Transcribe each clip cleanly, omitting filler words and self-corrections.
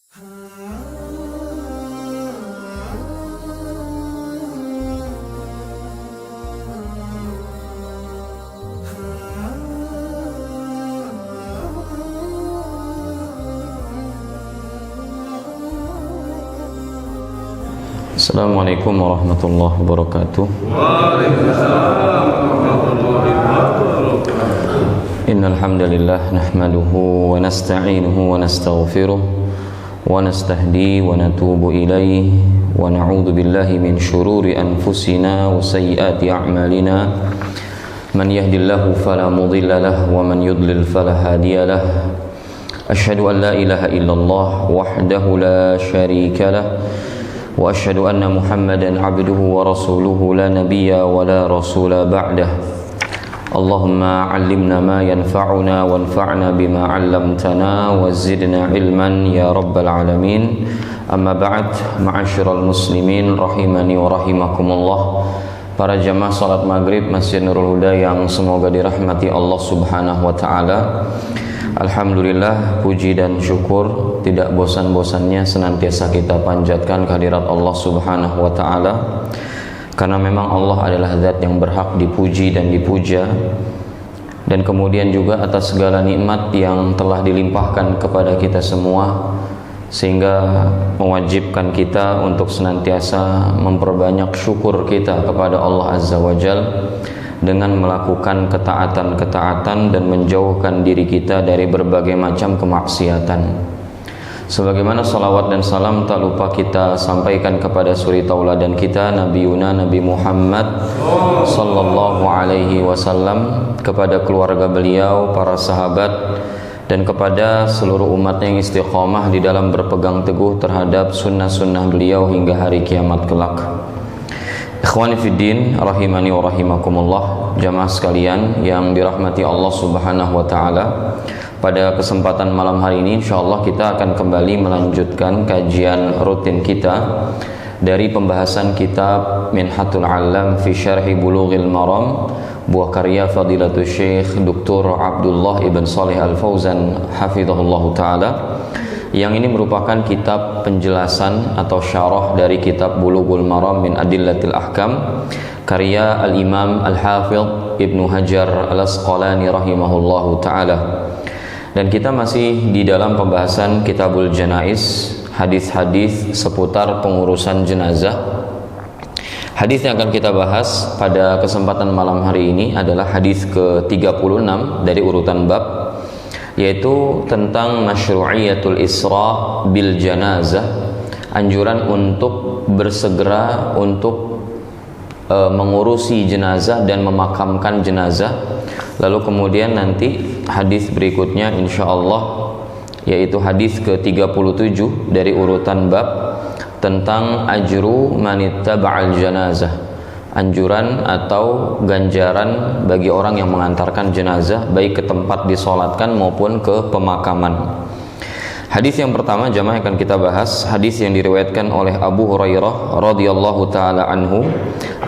Assalamualaikum warahmatullahi wabarakatuh. Waalaikumsalam warahmatullahi wabarakatuh. Innal hamdalillah nahmaduhu wa nasta'inuhu wa nastaghfiruh wa nastahdi wa natubu ilaihi wa na'udzu billahi min shururi anfusina wa sayyiati a'malina. Man yahdihillahu fala mudilla lahu wa man yudlil fala hadiya lahu. Asyhadu an la ilaha illallah wahdahu la syarika lahu wa asyhadu anna Muhammadan abduhu wa rasuluhu la nabiyya wa la rasula ba'dah. Allahumma 'allimna ma yanfa'una wanfa'na bima 'allamtana wa zidna ilman ya rabbal alamin. Amma ba'd, ma'asyiral muslimin rahimani wa rahimakumullah. Para jamaah salat maghrib Masjid Nurul Huda yang semoga dirahmati Allah Subhanahu wa taala. Alhamdulillah, puji dan syukur tidak bosan-bosannya senantiasa kita panjatkan kehadirat Allah Subhanahu wa taala, karena memang Allah adalah zat yang berhak dipuji dan dipuja. Dan kemudian juga atas segala nikmat yang telah dilimpahkan kepada kita semua, sehingga mewajibkan kita untuk senantiasa memperbanyak syukur kita kepada Allah Azza wa Jalla dengan melakukan ketaatan-ketaatan dan menjauhkan diri kita dari berbagai macam kemaksiatan. Sebagaimana salawat dan salam tak lupa kita sampaikan kepada suri tauladan kita, Nabi Muhammad sallallahu alaihi wasallam, kepada keluarga beliau, para sahabat, dan kepada seluruh umatnya yang istiqomah di dalam berpegang teguh terhadap sunnah-sunnah beliau hingga hari kiamat kelak. Ikhwani fiddin, rahimani wa rahimakumullah, jamaah sekalian yang dirahmati Allah Subhanahu wa taala. Pada kesempatan malam hari ini insyaallah kita akan kembali melanjutkan kajian rutin kita dari pembahasan kitab Minhatul Alam fi Syarhi Bulughil Maram, buah karya Fadilatul Syekh Dr. Abdullah Ibn Shalih Al-Fauzan hafizahullah taala, yang ini merupakan kitab penjelasan atau syarah dari kitab Bulughul Maram min Adillatil Ahkam karya Al-Imam Al-Hafidh Ibnu Hajar Al-Asqalani rahimahullahu taala. Dan kita masih di dalam pembahasan Kitabul Janaiz, hadis-hadis seputar pengurusan jenazah. Hadis yang akan kita bahas pada kesempatan malam hari ini adalah hadis ke-36 dari urutan bab, yaitu tentang masyru'iyatul isra bil janazah, anjuran untuk bersegera untuk mengurusi jenazah dan memakamkan jenazah. Lalu kemudian nanti hadis berikutnya insyaallah, yaitu hadis ke-37 dari urutan bab tentang ajru manittaba'al janazah, anjuran atau ganjaran bagi orang yang mengantarkan jenazah baik ke tempat disolatkan maupun ke pemakaman. Hadis yang pertama jamaah akan kita bahas, hadis yang diriwayatkan oleh Abu Hurairah radhiyallahu taala anhu,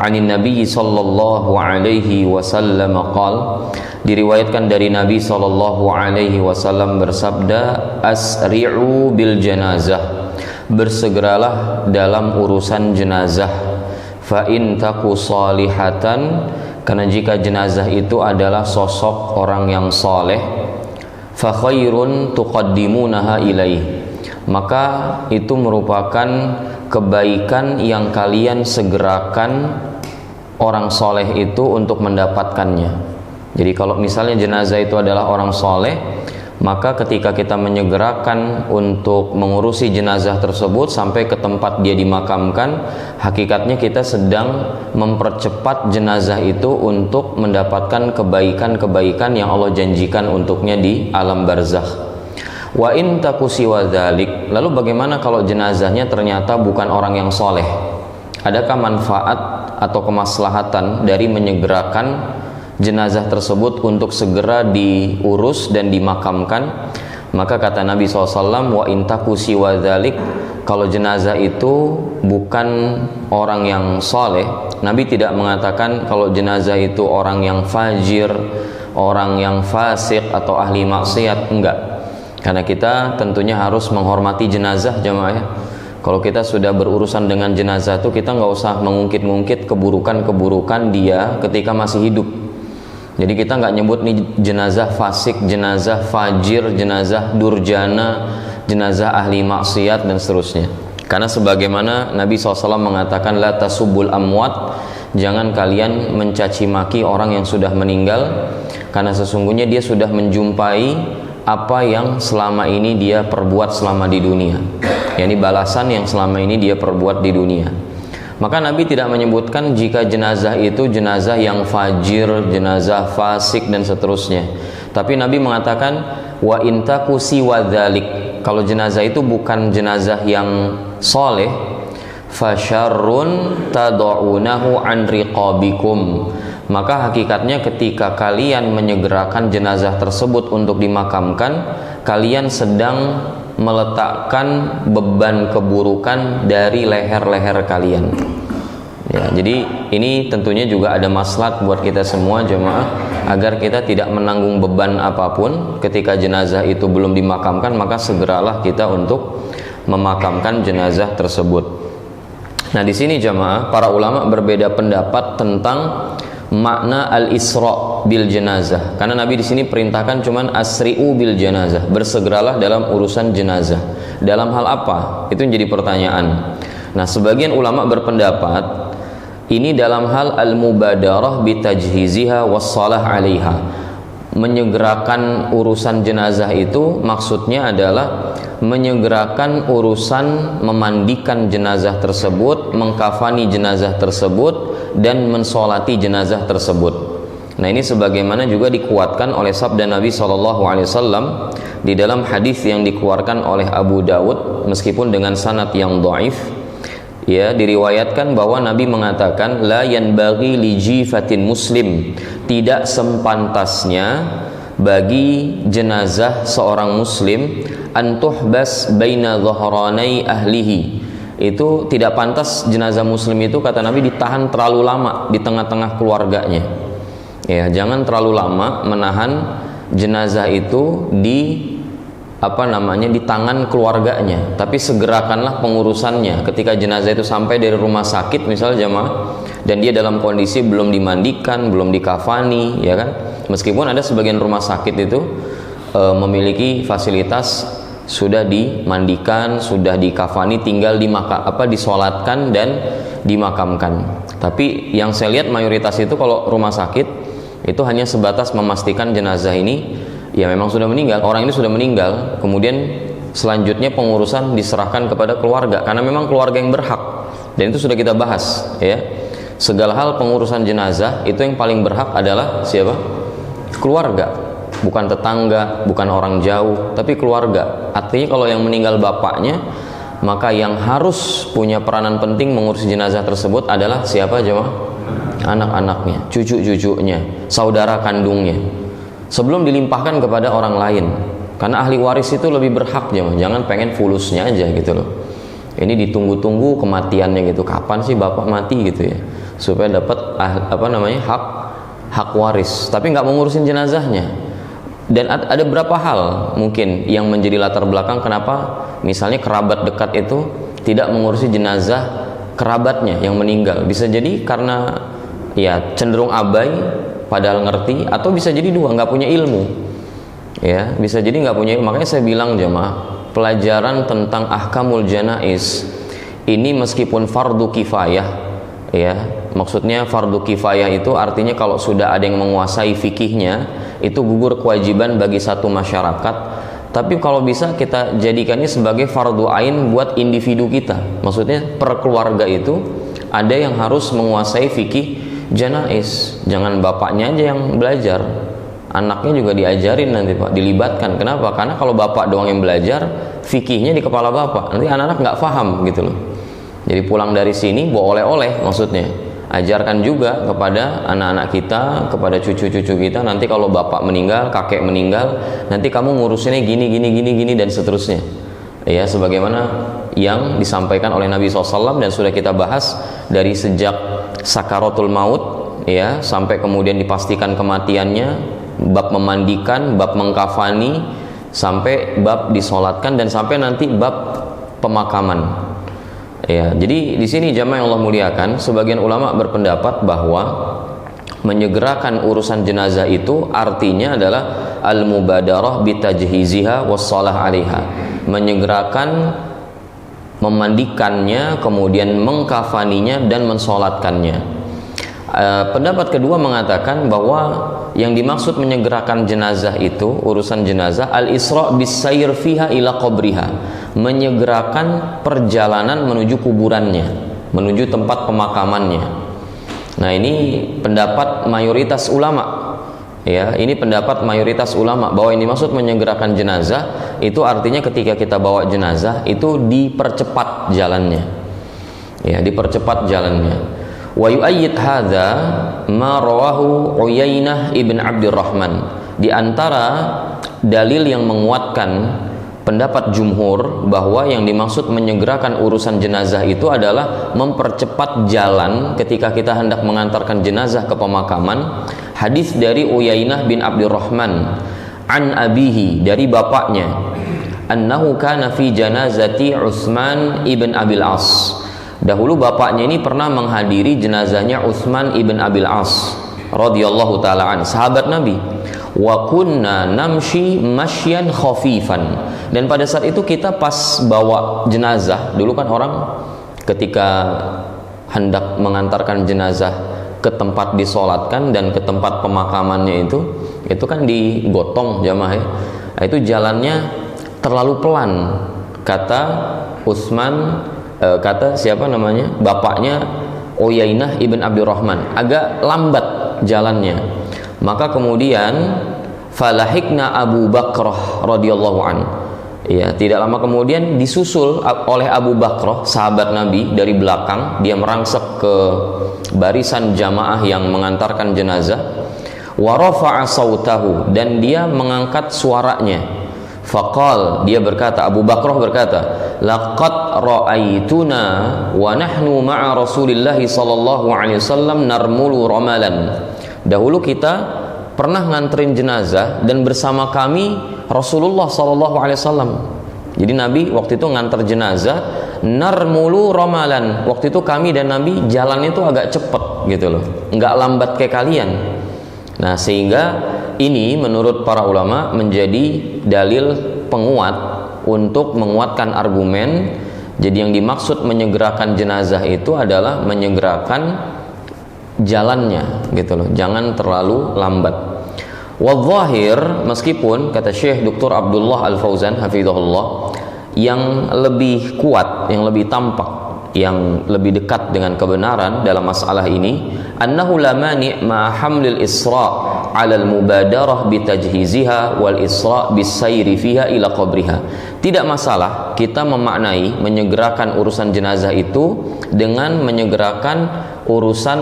anin Nabi sallallahu alaihi wasallam qala, diriwayatkan dari Nabi sallallahu alaihi wasallam bersabda, asri'u bil janazah, bersegeralah dalam urusan jenazah, fa in taku salihatan, karena jika jenazah itu adalah sosok orang yang saleh, fa khairun tuqaddimunaha ilaih, maka itu merupakan kebaikan yang kalian segerakan orang soleh itu untuk mendapatkannya. Jadi kalau misalnya jenazah itu adalah orang soleh, maka ketika kita menyegerakan untuk mengurusi jenazah tersebut sampai ke tempat dia dimakamkan, hakikatnya kita sedang mempercepat jenazah itu untuk mendapatkan kebaikan-kebaikan yang Allah janjikan untuknya di alam barzakh. Wa in taku siwa dzalik, lalu bagaimana kalau jenazahnya ternyata bukan orang yang soleh? Adakah manfaat atau kemaslahatan dari menyegerakan jenazah tersebut untuk segera diurus dan dimakamkan? Maka kata Nabi SAW, wa intaku siwa dzalik, kalau jenazah itu bukan orang yang soleh, Nabi tidak mengatakan kalau jenazah itu orang yang fajir, orang yang fasik atau ahli maksiat, enggak. Karena kita tentunya harus menghormati jenazah jemaah ya. Kalau kita sudah berurusan dengan jenazah itu kita nggak usah mengungkit-ungkit keburukan-keburukan dia ketika masih hidup. Jadi kita nggak nyebut nih jenazah fasik, jenazah fajir, jenazah durjana, jenazah ahli maksiat dan seterusnya. Karena sebagaimana Nabi SAW mengatakan la tasubul amwat, jangan kalian mencaci maki orang yang sudah meninggal, karena sesungguhnya dia sudah menjumpai apa yang selama ini dia perbuat selama di dunia, yakni balasan yang selama ini dia perbuat di dunia. Maka Nabi tidak menyebutkan jika jenazah itu jenazah yang fajir, jenazah fasik dan seterusnya. Tapi Nabi mengatakan wa intaku siwa dzalik, kalau jenazah itu bukan jenazah yang soleh, fasyarrun tad'unahu an riqabikum, maka hakikatnya ketika kalian menyegerakan jenazah tersebut untuk dimakamkan, kalian sedang meletakkan beban keburukan dari leher-leher kalian. Ya, jadi ini tentunya juga ada maslahat buat kita semua jemaah, agar kita tidak menanggung beban apapun ketika jenazah itu belum dimakamkan, maka segeralah kita untuk memakamkan jenazah tersebut. Nah, di sini jemaah, para ulama berbeda pendapat tentang makna al-isra bil jenazah. Karena Nabi di sini perintahkan cuman asri'u bil jenazah, bersegeralah dalam urusan jenazah. Dalam hal apa? Itu menjadi pertanyaan. Nah, sebagian ulama berpendapat ini dalam hal al-mubadarah bitajhiziha wassalah 'alaiha. Menyegerakan urusan jenazah itu maksudnya adalah menyegerakan urusan memandikan jenazah tersebut, mengkafani jenazah tersebut, dan mensolati jenazah tersebut. Nah, ini sebagaimana juga dikuatkan oleh sabda Nabi SAW di dalam hadis yang dikeluarkan oleh Abu Dawud meskipun dengan sanad yang dhaif. Ya, diriwayatkan bahwa Nabi mengatakan la yanbaghi li jifatin muslim, tidak sempantasnya bagi jenazah seorang muslim antuhbas baina dhahranai ahlihi. Itu tidak pantas jenazah muslim itu, kata Nabi, ditahan terlalu lama di tengah-tengah keluarganya. Ya, jangan terlalu lama menahan jenazah itu di di tangan keluarganya, tapi segerakanlah pengurusannya. Ketika jenazah itu sampai dari rumah sakit misalnya jemaah, dan dia dalam kondisi belum dimandikan, belum dikafani, ya kan? Meskipun ada sebagian rumah sakit itu memiliki fasilitas sudah dimandikan, sudah dikafani, tinggal disolatkan dan dimakamkan. Tapi yang saya lihat mayoritas itu kalau rumah sakit itu hanya sebatas memastikan jenazah ini ya memang sudah meninggal, orang ini sudah meninggal, kemudian selanjutnya pengurusan diserahkan kepada keluarga, karena memang keluarga yang berhak, dan itu sudah kita bahas ya. Segala hal pengurusan jenazah itu yang paling berhak adalah siapa? Keluarga, bukan tetangga, bukan orang jauh, tapi keluarga. Artinya kalau yang meninggal bapaknya, maka yang harus punya peranan penting mengurus jenazah tersebut adalah siapa jemaah? Anak-anaknya, cucu-cucunya, saudara kandungnya, sebelum dilimpahkan kepada orang lain. Karena ahli waris itu lebih berhak, jangan pengen fulusnya aja gitu loh. Ini ditunggu-tunggu kematiannya gitu, kapan sih bapak mati gitu ya, supaya dapat hak waris, tapi nggak mengurusin jenazahnya. Dan ada beberapa hal mungkin yang menjadi latar belakang kenapa misalnya kerabat dekat itu tidak mengurusi jenazah kerabatnya yang meninggal. Bisa jadi karena ya cenderung abai padahal ngerti, atau bisa jadi dua, nggak punya ilmu. Ya, bisa jadi nggak punya ilmu. Makanya saya bilang jemaah, pelajaran tentang ahkamul janaiz ini meskipun fardu kifayah, ya, maksudnya fardu kifayah itu artinya kalau sudah ada yang menguasai fikihnya, itu gugur kewajiban bagi satu masyarakat. Tapi kalau bisa kita jadikannya sebagai fardu ain buat individu kita. Maksudnya per keluarga itu ada yang harus menguasai fikih janaiz. Jangan bapaknya aja yang belajar, anaknya juga diajarin nanti Pak, dilibatkan. Kenapa? Karena kalau bapak doang yang belajar, fikihnya di kepala bapak, nanti anak-anak nggak paham gitu loh. Jadi pulang dari sini bawa oleh-oleh, maksudnya ajarkan juga kepada anak-anak kita, kepada cucu-cucu kita, nanti kalau bapak meninggal, kakek meninggal, nanti kamu ngurusinnya gini dan seterusnya. Ya, sebagaimana yang disampaikan oleh Nabi SAW dan sudah kita bahas dari sejak sakaratul maut ya sampai kemudian dipastikan kematiannya, bab memandikan, bab mengkafani, sampai bab disolatkan dan sampai nanti bab pemakaman. Ya, jadi di sini jamaah yang Allah muliakan, sebagian ulama berpendapat bahwa menyegerakan urusan jenazah itu artinya adalah al-mubadarah bitajhiziha was-shalah 'alaiha. Menyegerakan memandikannya, kemudian mengkafaninya dan mensolatkannya. Pendapat kedua mengatakan bahwa yang dimaksud menyegerakan jenazah itu, urusan jenazah, al-isra' bis-sayr fiha ila qabriha, menyegerakan perjalanan menuju kuburannya, menuju tempat pemakamannya. Nah, ini pendapat mayoritas ulama. Ya, ini pendapat mayoritas ulama bahwa yang dimaksud menyegerakan jenazah itu artinya ketika kita bawa jenazah itu dipercepat jalannya. Ya, dipercepat jalannya. Wa yu'ayyid hadza ma rawahu Uyainah ibn Abdurrahman. Di antara dalil yang menguatkan pendapat jumhur bahwa yang dimaksud menyegerakan urusan jenazah itu adalah mempercepat jalan ketika kita hendak mengantarkan jenazah ke pemakaman. Hadis dari Uyainah bin Abdurrahman an abihi, dari bapaknya, annahu kana fi janazati Utsman ibn Abil As. Dahulu bapaknya ini pernah menghadiri jenazahnya Utsman ibn Abil As radhiyallahu taala an, sahabat Nabi. Wa kunna namshi masyan khafifan, dan pada saat itu kita pas bawa jenazah, dulu kan orang ketika hendak mengantarkan jenazah ke tempat disolatkan dan ke tempat pemakamannya itu kan digotong jamaah ya. Nah, itu jalannya terlalu pelan, kata Utsman, kata siapa namanya, bapaknya Uyainah ibn Abdurrahman, agak lambat jalannya. Maka kemudian falahikna Abu Bakrah radhiyallahu an. Ya, tidak lama kemudian disusul oleh Abu Bakrah, sahabat Nabi, dari belakang. Dia merangsek ke barisan jamaah yang mengantarkan jenazah. Wa rafa'a sautahu, dan dia mengangkat suaranya. Faqal, dia berkata, Abu Bakrah berkata, laqad ra'aituna wa nahnu ma'a Rasulillah sallallahu alaihi wasallam narmulu ramalan. Dahulu kita pernah nganterin jenazah dan bersama kami Rasulullah sallallahu alaihi wasallam. Jadi Nabi waktu itu nganter jenazah, narmulu ramalan. Waktu itu kami dan Nabi jalan itu agak cepat gitu loh, enggak lambat kayak kalian. Nah, sehingga ini menurut para ulama menjadi dalil penguat untuk menguatkan argumen. Jadi yang dimaksud menyegerakan jenazah itu adalah menyegerakan jalannya gitu loh, jangan terlalu lambat. Wadh-dhahir, meskipun kata Syekh Dr. Abdullah Al-Fauzan hafizahullah, yang lebih kuat, yang lebih tampak, yang lebih dekat dengan kebenaran dalam masalah ini, annahu la mani' ma hamlil isra' 'ala al-mubadarah bi tajhiziha wal isra' bis sayri fiha ila qabriha. Tidak masalah kita memaknai menyegerakan urusan jenazah itu dengan menyegerakan urusan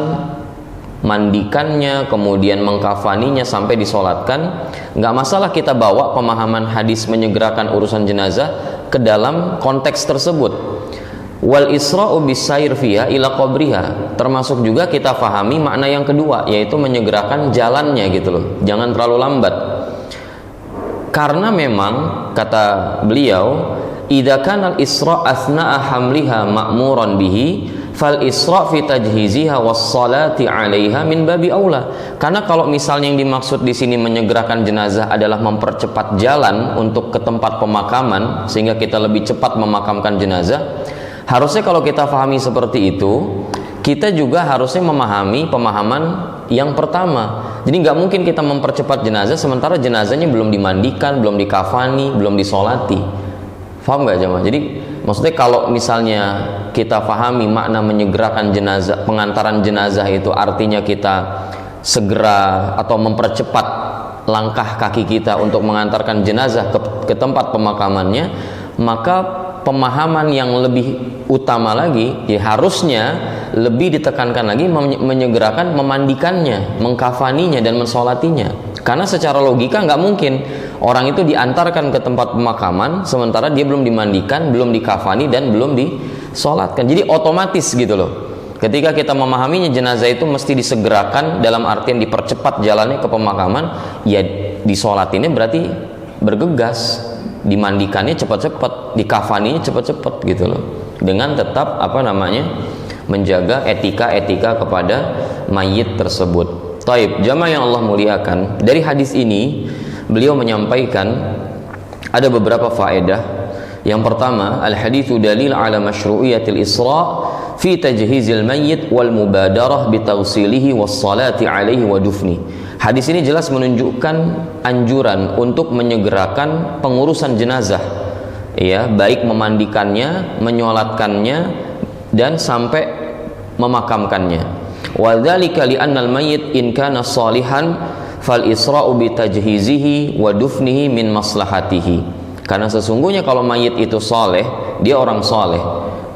mandikannya, kemudian mengkafaninya sampai disolatkan. Nggak masalah kita bawa pemahaman hadis menyegerakan urusan jenazah ke dalam konteks tersebut. Wal isra'u bisair fiha ila qabriha, termasuk juga kita fahami makna yang kedua, yaitu menyegerakan jalannya gitu loh, jangan terlalu lambat. Karena memang kata beliau, idza kana al-isra' athna'a hamliha ma'muran bihi fal isra' fi tajhiziha was salati 'alaiha min babi aula. Karena kalau misalnya yang dimaksud di sini menyegerakan jenazah adalah mempercepat jalan untuk ke tempat pemakaman sehingga kita lebih cepat memakamkan jenazah, harusnya kalau kita pahami seperti itu, kita juga harusnya memahami pemahaman yang pertama. Jadi nggak mungkin kita mempercepat jenazah sementara jenazahnya belum dimandikan, belum dikafani, belum disolati. Paham nggak jemaah? Jadi maksudnya kalau misalnya kita pahami makna menyegerakan jenazah, pengantaran jenazah itu artinya kita segera atau mempercepat langkah kaki kita untuk mengantarkan jenazah ke tempat pemakamannya, maka pemahaman yang lebih utama lagi ya harusnya lebih ditekankan lagi menyegerakan memandikannya, mengkafaninya dan mensolatinya. Karena secara logika nggak mungkin orang itu diantarkan ke tempat pemakaman sementara dia belum dimandikan, belum dikafani dan belum disolatkan. Jadi otomatis gitu loh, ketika kita memahaminya jenazah itu mesti disegerakan dalam artian dipercepat jalannya ke pemakaman, ya disolatinnya berarti bergegas, dimandikannya cepat-cepat, dikafaninya cepat-cepat gitu loh, dengan tetap menjaga etika kepada mayit tersebut. Taib, jamaah yang Allah muliakan, dari hadis ini beliau menyampaikan ada beberapa faedah. Yang pertama, al-haditsu dalil ala masyru'iyatil isra' fi tajhizil mayyit wal mubadarah bi tawsilihi was salati alaihi wa dufni. Hadis ini jelas menunjukkan anjuran untuk menyegerakan pengurusan jenazah, ya, baik memandikannya, menyolatkannya, dan sampai memakamkannya. Wa dzalika li anna al-mayyit in kana salihan fal isra'u bi tajhizihi wa dufnihi min maslahatihi. Karena sesungguhnya kalau mayit itu soleh, dia orang soleh,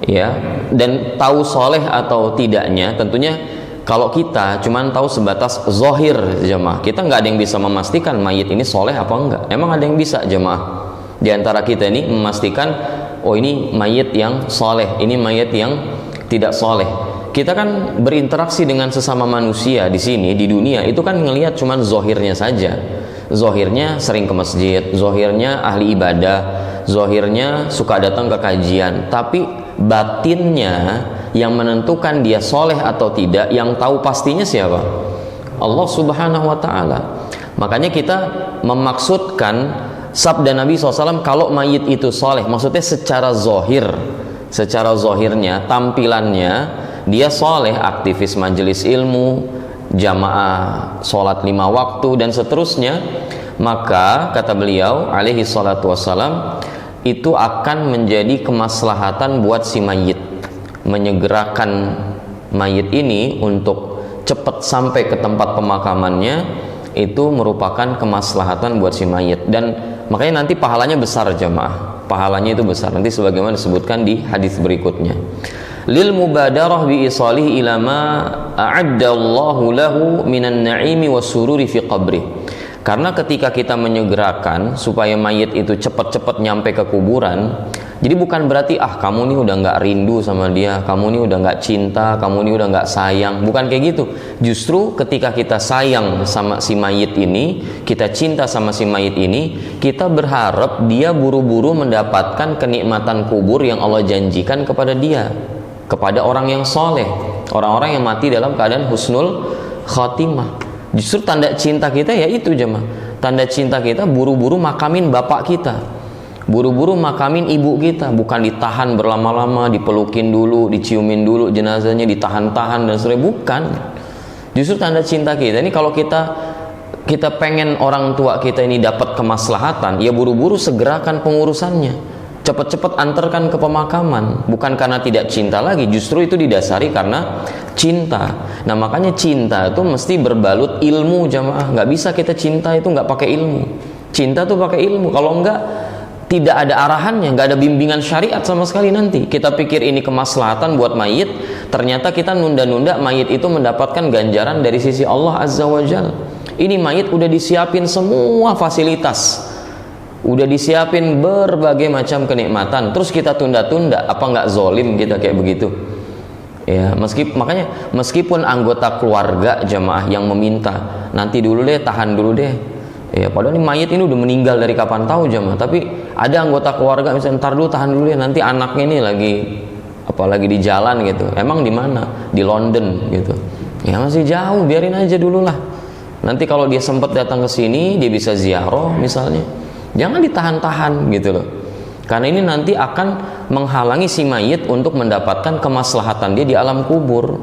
ya, dan tahu soleh atau tidaknya, tentunya kalau kita cuman tahu sebatas zohir jemaah, kita nggak ada yang bisa memastikan mayit ini soleh apa enggak. Emang ada yang bisa jemaah di antara kita ini memastikan, oh ini mayit yang soleh, ini mayit yang tidak soleh. Kita kan berinteraksi dengan sesama manusia di sini, di dunia, itu kan ngelihat cuman zohirnya saja. Zohirnya sering ke masjid, zohirnya ahli ibadah, zohirnya suka datang ke kajian, tapi batinnya yang menentukan dia soleh atau tidak, yang tahu pastinya siapa? Allah Subhanahu wa ta'ala. Makanya kita memaksudkan sabda Nabi SAW, kalau mayit itu soleh, maksudnya secara zohir, secara zohirnya, tampilannya dia soleh, aktivis majelis ilmu, jamaah sholat 5 waktu dan seterusnya, maka kata beliau alaihi salatu wassalam, itu akan menjadi kemaslahatan buat si mayit, menyegerakan mayit ini untuk cepat sampai ke tempat pemakamannya, itu merupakan kemaslahatan buat si mayit, dan makanya nanti pahalanya besar jamaah, pahalanya itu besar, nanti sebagaimana disebutkan di hadis berikutnya. Lil mubadarah bi isalihi ila ma a'adda Allahu lahu minan na'imi wasururi fi qabri. Karena ketika kita menyegerakan supaya mayit itu cepat-cepat nyampe ke kuburan, jadi bukan berarti kamu nih udah nggak rindu sama dia, kamu nih udah nggak cinta, kamu nih udah nggak sayang, bukan kayak gitu. Justru ketika kita sayang sama si mayit ini, kita cinta sama si mayit ini, kita berharap dia buru-buru mendapatkan kenikmatan kubur yang Allah janjikan kepada dia, kepada orang yang soleh, orang-orang yang mati dalam keadaan husnul khatimah. Justru tanda cinta kita ya itu jemaah, tanda cinta kita buru-buru makamin bapak kita, buru-buru makamin ibu kita, bukan ditahan berlama-lama, dipelukin dulu, diciumin dulu jenazahnya, ditahan-tahan dan sebagainya, bukan. Justru tanda cinta kita ini, kalau kita pengen orang tua kita ini dapat kemaslahatan, ya buru-buru segerakan pengurusannya, cepat-cepat antarkan ke pemakaman, bukan karena tidak cinta lagi, justru itu didasari karena cinta. Nah makanya cinta itu mesti berbalut ilmu jamaah, nggak bisa kita cinta itu nggak pakai ilmu. Cinta tuh pakai ilmu, kalau nggak tidak ada arahannya, nggak ada bimbingan syariat sama sekali. Nanti kita pikir ini kemaslahatan buat mayit, ternyata kita nunda-nunda mayit itu mendapatkan ganjaran dari sisi Allah Azza wa Jal. Ini mayit udah disiapin semua fasilitas, udah disiapin berbagai macam kenikmatan, terus kita tunda-tunda, apa nggak zolim kita kayak begitu? Ya, makanya meskipun anggota keluarga jamaah yang meminta, nanti dulu deh, tahan dulu deh. Ya, padahal ini mayit ini udah meninggal dari kapan tahu jamaah, tapi ada anggota keluarga misalnya, ntar dulu, tahan dulu ya, nanti anaknya ini lagi di jalan gitu. Emang di mana? Di London gitu. Ya masih jauh, biarin aja dulu lah. Nanti kalau dia sempat datang ke sini, dia bisa ziarah misalnya. Jangan ditahan-tahan gitu loh, karena ini nanti akan menghalangi si mayit untuk mendapatkan kemaslahatan dia di alam kubur.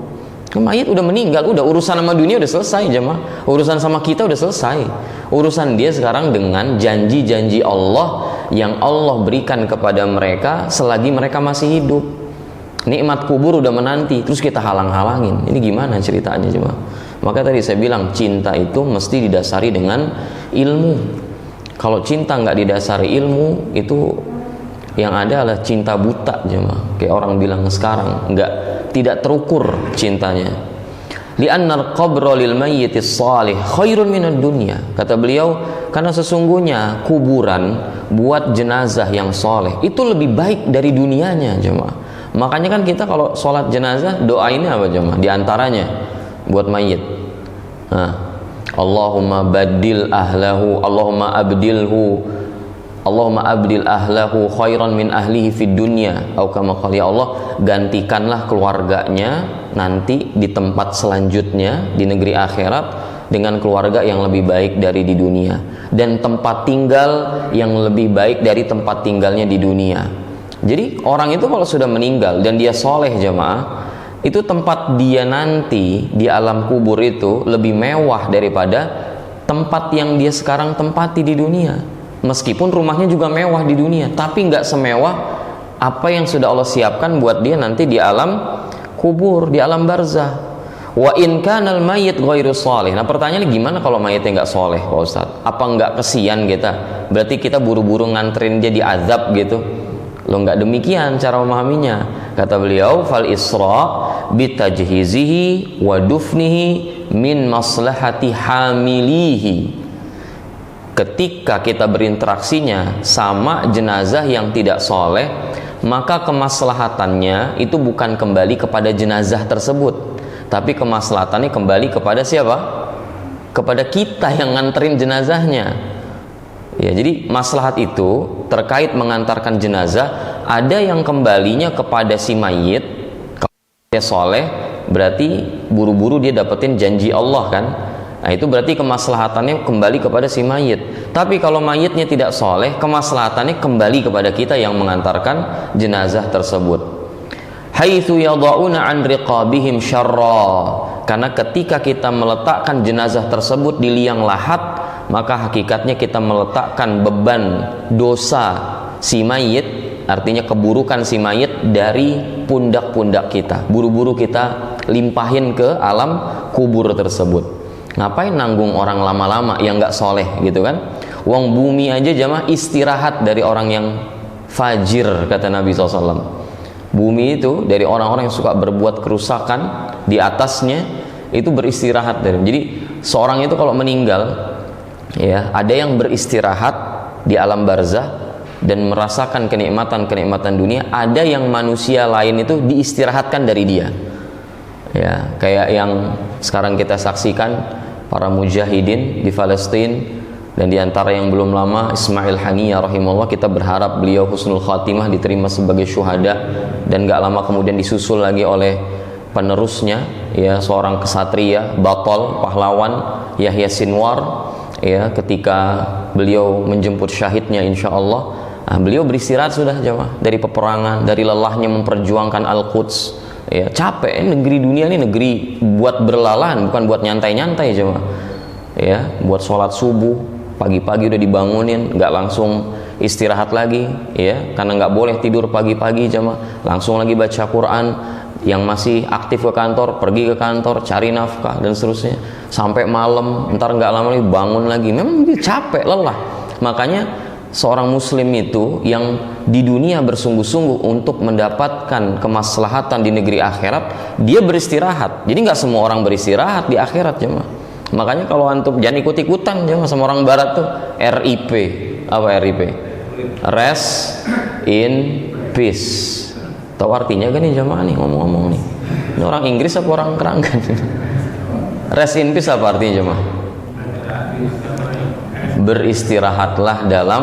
Mayit udah meninggal, udah urusan sama dunia udah selesai jemaah, urusan sama kita udah selesai. Urusan dia sekarang dengan janji-janji Allah yang Allah berikan kepada mereka selagi mereka masih hidup. Nikmat kubur udah menanti, terus kita halang-halangin. Ini gimana ceritanya jemaah? Maka tadi saya bilang cinta itu mesti didasari dengan ilmu. Kalau cinta nggak didasari ilmu, itu yang ada adalah cinta buta jemaah. Kayak orang bilang sekarang, tidak terukur cintanya. Li'annal qabra lil mayyitis salih khairun minad dunya. Kata beliau, karena sesungguhnya kuburan buat jenazah yang soleh itu lebih baik dari dunianya jemaah. Makanya kan kita kalau sholat jenazah doa ini apa jemaah? Di antaranya buat mayit. Allahumma badil ahlahu, Allahumma abdilhu Allahumma abdil ahlahu khairan min ahlihi fid dunya, atau kama qala, ya Allah gantikanlah keluarganya nanti di tempat selanjutnya di negeri akhirat dengan keluarga yang lebih baik dari di dunia, dan tempat tinggal yang lebih baik dari tempat tinggalnya di dunia. Jadi orang itu kalau sudah meninggal dan dia soleh jamaah, itu tempat dia nanti di alam kubur itu lebih mewah daripada tempat yang dia sekarang tempati di dunia. Meskipun rumahnya juga mewah di dunia, tapi nggak semewah apa yang sudah Allah siapkan buat dia nanti di alam kubur, di alam barzah. Wa in kanal mayyit ghairu shalih. Nah pertanyaannya, gimana kalau mayitnya nggak soleh Pak Ustadz? Apa nggak kesian kita? Berarti kita buru-buru nganterin dia di azab gitu? Lo nggak demikian cara memahaminya. Kata beliau, fal isra bitajhizihi wa dufnihi min maslahati hamilihi. Ketika kita berinteraksinya sama jenazah yang tidak soleh, maka kemaslahatannya itu bukan kembali kepada jenazah tersebut, tapi kemaslahatannya kembali kepada siapa? Kepada kita yang nganterin jenazahnya. Ya, jadi maslahat itu terkait mengantarkan jenazah, ada yang kembalinya kepada si mayit. Kalau dia soleh, berarti buru-buru dia dapetin janji Allah kan. Nah itu berarti kemaslahatannya kembali kepada si mayit. Tapi kalau mayitnya tidak soleh, kemaslahatannya kembali kepada kita yang mengantarkan jenazah tersebut. Haitsu yada'una an riqabihim syarra. Karena ketika kita meletakkan jenazah tersebut di liang lahat, maka hakikatnya kita meletakkan beban dosa si mayit, artinya keburukan si mayit dari pundak-pundak kita. Buru-buru kita limpahin ke alam kubur tersebut. Ngapain nanggung orang lama-lama yang nggak soleh gitu kan? Wong bumi aja jamaah istirahat dari orang yang fajir, kata Nabi SAW. Bumi itu dari orang-orang yang suka berbuat kerusakan di atasnya itu beristirahat dari. Jadi seorang itu kalau meninggal, ya ada yang beristirahat di alam barzah dan merasakan kenikmatan-kenikmatan dunia. Ada yang manusia lain itu diistirahatkan dari dia. Ya, kayak yang sekarang kita saksikan para mujahidin di Palestina, dan diantara yang belum lama Ismail Haniyah rahimahullah, kita berharap beliau husnul khatimah, diterima sebagai syuhada, dan gak lama kemudian disusul lagi oleh penerusnya, ya seorang kesatria batol pahlawan Yahya Sinwar, ya ketika beliau menjemput syahidnya insyaallah. Nah, beliau beristirahat sudah jamaah dari peperangan, dari lelahnya memperjuangkan Al-Quds. Ya, capek, negeri dunia ini negeri buat berlalahan, bukan buat nyantai-nyantai jemaah. Ya, buat sholat subuh pagi-pagi udah dibangunin, nggak langsung istirahat lagi, ya, karena nggak boleh tidur pagi-pagi jemaah. Langsung lagi baca Quran. Yang masih aktif ke kantor, pergi ke kantor, cari nafkah dan seterusnya. Sampai malam, ntar nggak lama lagi bangun lagi. Memang dia capek, lelah. Makanya seorang muslim itu yang di dunia bersungguh-sungguh untuk mendapatkan kemaslahatan di negeri akhirat, dia beristirahat. Jadi nggak semua orang beristirahat di akhirat jemaah. Makanya kalau antum jangan ikut-ikutan jemaah sama orang barat tuh RIP. Apa RIP? Rest in Peace. Tahu artinya kan nih jemaah nih, ngomong-ngomong nih. Ini orang Inggris apa orang keranggan? Rest in Peace apa artinya jemaah? Beristirahatlah dalam